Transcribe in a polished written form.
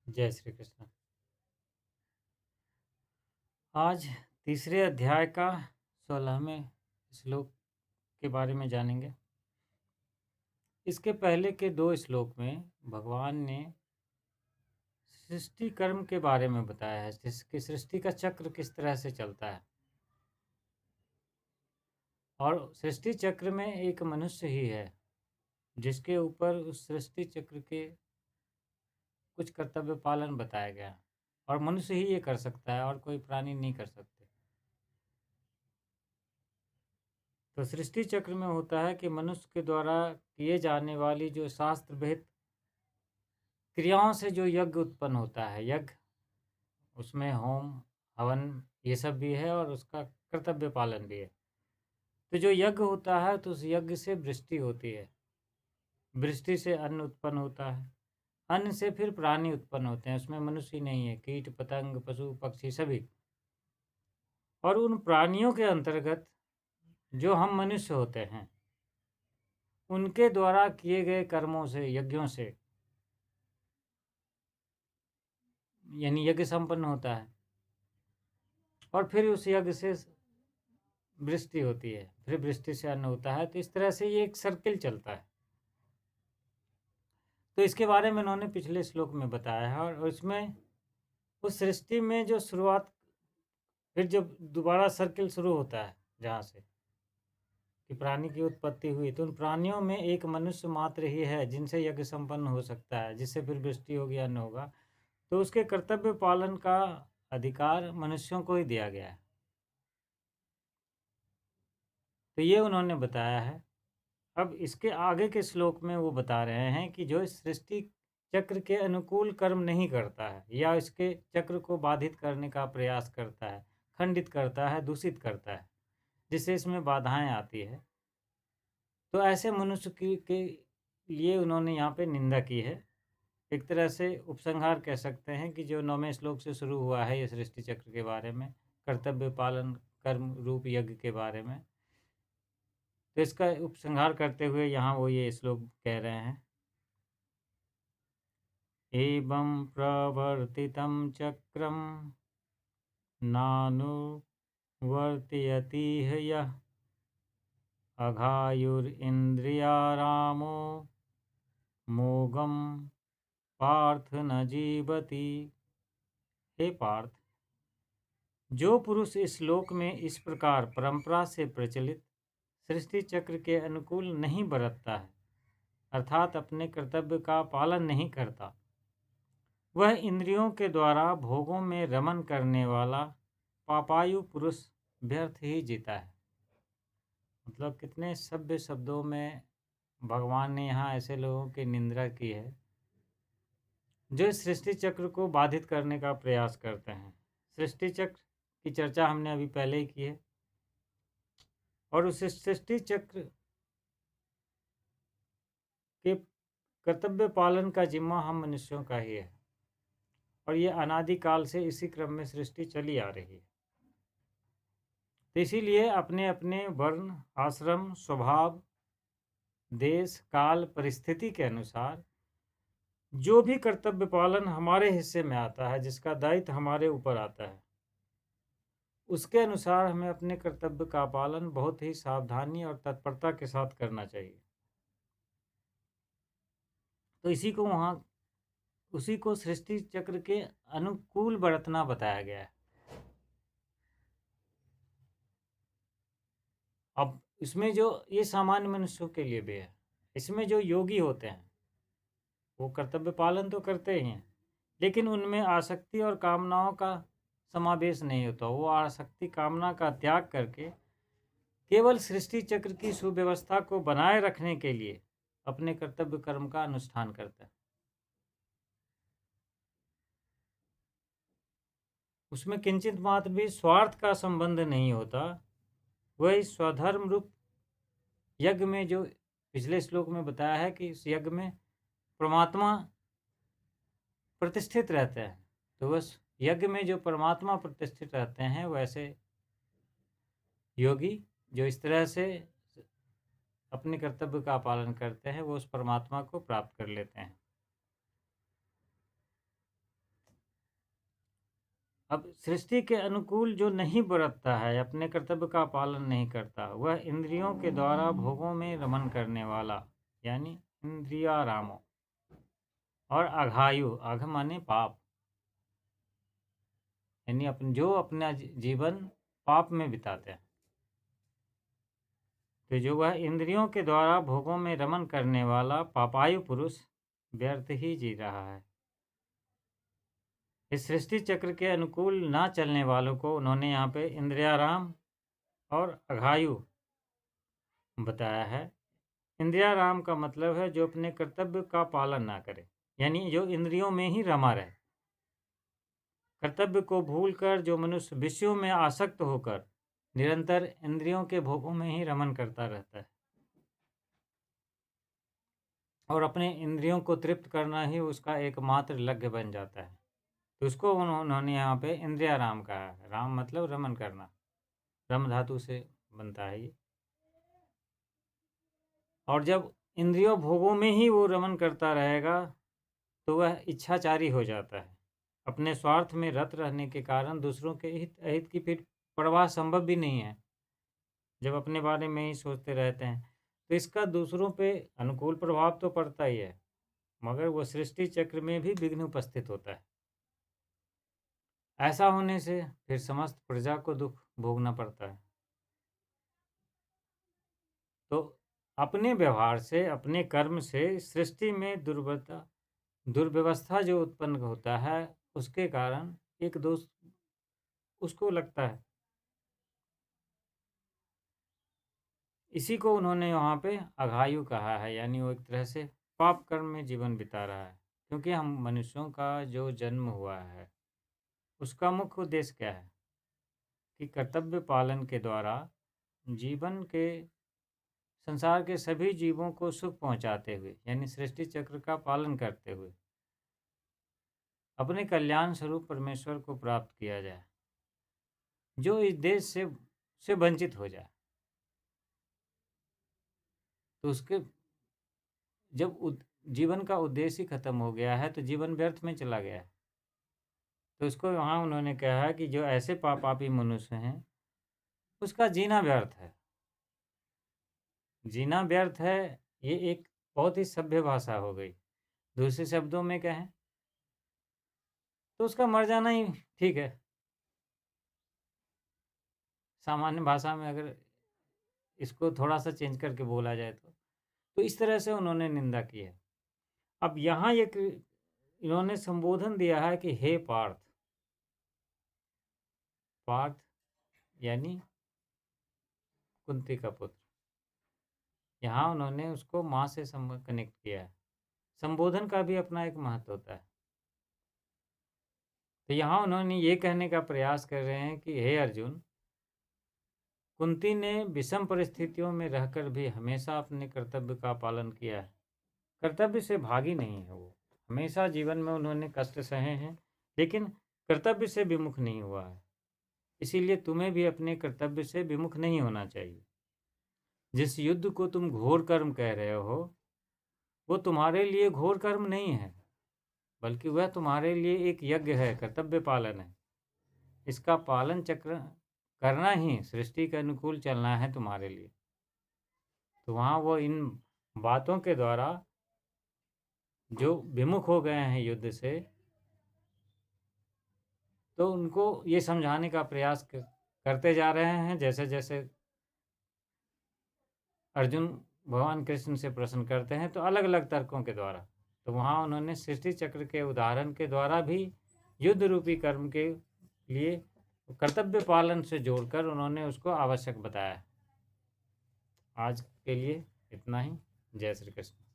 जय श्री कृष्ण। आज तीसरे अध्याय का 16वें श्लोक के बारे में जानेंगे। इसके पहले के 2 श्लोक में भगवान ने सृष्टि कर्म के बारे में बताया है, जिसकी सृष्टि का चक्र किस तरह से चलता है। और सृष्टि चक्र में एक मनुष्य ही है जिसके ऊपर उस सृष्टि चक्र के कुछ कर्तव्य पालन बताया गया है। और मनुष्य ही ये कर सकता है और कोई प्राणी नहीं कर सकते। तो सृष्टि चक्र में होता है कि मनुष्य के द्वारा किए जाने वाली जो शास्त्र विहित क्रियाओं से जो यज्ञ उत्पन्न होता है, यज्ञ उसमें होम हवन ये सब भी है और उसका कर्तव्य पालन भी है। तो जो यज्ञ होता है तो उस यज्ञ से वृष्टि होती है, वृष्टि से अन्न उत्पन्न होता है, अन्न से फिर प्राणी उत्पन्न होते हैं। उसमें मनुष्य ही नहीं है, कीट पतंग पशु पक्षी सभी। और उन प्राणियों के अंतर्गत जो हम मनुष्य होते हैं, उनके द्वारा किए गए कर्मों से, यज्ञों से, यानी यज्ञ संपन्न होता है और फिर उस यज्ञ से वृष्टि होती है, फिर वृष्टि से अन्न होता है। तो इस तरह से ये एक सर्किल चलता है। तो इसके बारे में उन्होंने पिछले श्लोक में बताया है। और इसमें उस सृष्टि में जो शुरुआत, फिर जब दोबारा सर्किल शुरू होता है जहाँ से कि प्राणी की उत्पत्ति हुई, तो उन प्राणियों में एक मनुष्य मात्र ही है जिनसे यज्ञ संपन्न हो सकता है, जिससे फिर वृष्टि होगी, अन्न होगा। तो उसके कर्तव्य पालन का अधिकार मनुष्यों को ही दिया गया है। तो ये उन्होंने बताया है। अब इसके आगे के श्लोक में वो बता रहे हैं कि जो इस सृष्टि चक्र के अनुकूल कर्म नहीं करता है या इसके चक्र को बाधित करने का प्रयास करता है, खंडित करता है, दूषित करता है, जिससे इसमें बाधाएं आती है, तो ऐसे मनुष्य की के लिए उन्होंने यहाँ पे निंदा की है। एक तरह से उपसंहार कह सकते हैं कि जो 9वें श्लोक से शुरू हुआ है ये सृष्टि चक्र के बारे में, कर्तव्य पालन कर्म रूप यज्ञ के बारे में, तो इसका उपसंहार करते हुए यहाँ वो ये श्लोक कह रहे हैं। एवं प्रवर्तितं चक्रं नानुवर्तयतीह यः अघायुरिन्द्रियारामो मोघं पार्थ न जीवति। हे पार्थ, जो पुरुष इस श्लोक में इस प्रकार परंपरा से प्रचलित सृष्टि चक्र के अनुकूल नहीं बरतता है, अर्थात अपने कर्तव्य का पालन नहीं करता, वह इंद्रियों के द्वारा भोगों में रमन करने वाला पापायु पुरुष व्यर्थ ही जीता है। मतलब कितने सभ्य शब्दों में भगवान ने यहाँ ऐसे लोगों की निंदा की है जो इस सृष्टि चक्र को बाधित करने का प्रयास करते हैं। सृष्टि चक्र की चर्चा हमने अभी पहले ही की है और उस सृष्टि चक्र के कर्तव्य पालन का जिम्मा हम मनुष्यों का ही है और ये अनादिकाल से इसी क्रम में सृष्टि चली आ रही है। तो इसीलिए अपने अपने वर्ण, आश्रम, स्वभाव, देश, काल, परिस्थिति के अनुसार जो भी कर्तव्य पालन हमारे हिस्से में आता है, जिसका दायित्व हमारे ऊपर आता है, उसके अनुसार हमें अपने कर्तव्य का पालन बहुत ही सावधानी और तत्परता के साथ करना चाहिए। तो उसी को सृष्टि चक्र के अनुकूल बरतना बताया गया है। अब इसमें जो ये सामान्य मनुष्यों के लिए भी है, इसमें जो योगी होते हैं वो कर्तव्य पालन तो करते ही हैं, लेकिन उनमें आसक्ति और कामनाओं का समावेश नहीं होता। वो आसक्ति कामना का त्याग करके केवल सृष्टि चक्र की सुव्यवस्था को बनाए रखने के लिए अपने कर्तव्य कर्म का अनुष्ठान करता है। उसमें किंचित मात्र भी स्वार्थ का संबंध नहीं होता। वही स्वधर्म रूप यज्ञ में जो पिछले श्लोक में बताया है कि इस यज्ञ में परमात्मा प्रतिष्ठित रहते हैं, तो बस यज्ञ में जो परमात्मा प्रतिष्ठित रहते हैं वैसे योगी जो इस तरह से अपने कर्तव्य का पालन करते हैं वो उस परमात्मा को प्राप्त कर लेते हैं। अब सृष्टि के अनुकूल जो नहीं बरतता है, अपने कर्तव्य का पालन नहीं करता, वह इंद्रियों के द्वारा भोगों में रमन करने वाला, यानी इंद्रियारामो, और अघायु, अघ माने पाप, यानी जो अपना जीवन पाप में बिताते हैं, तो जो वह इंद्रियों के द्वारा भोगों में रमन करने वाला पापायु पुरुष व्यर्थ ही जी रहा है। इस सृष्टि चक्र के अनुकूल ना चलने वालों को उन्होंने यहाँ पे इंद्रियाराम और अघायु बताया है। इंद्रियाराम का मतलब है जो अपने कर्तव्य का पालन ना करे, यानी जो इंद्रियों में ही रमा रहे। कर्तव्य को भूलकर जो मनुष्य विषयों में आसक्त होकर निरंतर इंद्रियों के भोगों में ही रमन करता रहता है और अपने इंद्रियों को तृप्त करना ही उसका एकमात्र लक्ष्य बन जाता है, तो उसको उन्होंने यहाँ पे इंद्रियाराम कहा है। राम मतलब रमन करना, रम धातु से बनता है ये। और जब इंद्रियों भोगों में ही वो रमन करता रहेगा तो वह इच्छाचारी हो जाता है। अपने स्वार्थ में रत रहने के कारण दूसरों के हित अहित की फिर परवाह संभव भी नहीं है। जब अपने बारे में ही सोचते रहते हैं तो इसका दूसरों पे अनुकूल प्रभाव तो पड़ता ही है, मगर वो सृष्टि चक्र में भी विघ्न उपस्थित होता है। ऐसा होने से फिर समस्त प्रजा को दुख भोगना पड़ता है। तो अपने व्यवहार से, अपने कर्म से सृष्टि में दुर्व्यवस्था जो उत्पन्न होता है, उसके कारण एक दोष उसको लगता है। इसी को उन्होंने वहाँ पे अघायु कहा है, यानी वो एक तरह से पाप कर्म में जीवन बिता रहा है। क्योंकि हम मनुष्यों का जो जन्म हुआ है उसका मुख्य उद्देश्य क्या है कि कर्तव्य पालन के द्वारा जीवन के संसार के सभी जीवों को सुख पहुंचाते हुए, यानी सृष्टि चक्र का पालन करते हुए अपने कल्याण स्वरूप परमेश्वर को प्राप्त किया जाए, जो इस देश से वंचित हो जाए। तो उसके जब जीवन का उद्देश्य ही खत्म हो गया है तो जीवन व्यर्थ में चला गया है। तो उसको वहाँ उन्होंने कहा है कि जो ऐसे पापी मनुष्य हैं उसका जीना व्यर्थ है। जीना व्यर्थ है, ये एक बहुत ही सभ्य भाषा हो गई। दूसरे शब्दों में कहें तो उसका मर जाना ही ठीक है। सामान्य भाषा में अगर इसको थोड़ा सा चेंज करके बोला जाए तो इस तरह से उन्होंने निंदा की है। अब यहाँ एक इन्होंने संबोधन दिया है कि हे पार्थ। पार्थ यानी कुंती का पुत्र। यहाँ उन्होंने उसको माँ से कनेक्ट किया है। संबोधन का भी अपना एक महत्व होता है। तो यहाँ उन्होंने ये कहने का प्रयास कर रहे हैं कि हे अर्जुन, कुंती ने विषम परिस्थितियों में रहकर भी हमेशा अपने कर्तव्य का पालन किया है। कर्तव्य से भागी नहीं है वो। हमेशा जीवन में उन्होंने कष्ट सहे हैं, लेकिन कर्तव्य से विमुख नहीं हुआ है। इसीलिए तुम्हें भी अपने कर्तव्य से विमुख नहीं होना चाहिए। जिस युद्ध को तुम घोर कर्म कह रहे हो वो तुम्हारे लिए घोर कर्म नहीं है, बल्कि वह तुम्हारे लिए एक यज्ञ है, कर्तव्य पालन है। इसका पालन चक्र करना ही सृष्टि के अनुकूल चलना है तुम्हारे लिए। तो वहाँ वो इन बातों के द्वारा जो विमुख हो गए हैं युद्ध से, तो उनको ये समझाने का प्रयास करते जा रहे हैं। जैसे जैसे अर्जुन भगवान कृष्ण से प्रश्न करते हैं तो अलग अलग तर्कों के द्वारा, तो वहाँ उन्होंने सृष्टि चक्र के उदाहरण के द्वारा भी युद्ध रूपी कर्म के लिए कर्तव्य पालन से जोड़कर उन्होंने उसको आवश्यक बताया। आज के लिए इतना ही। जय श्री कृष्ण।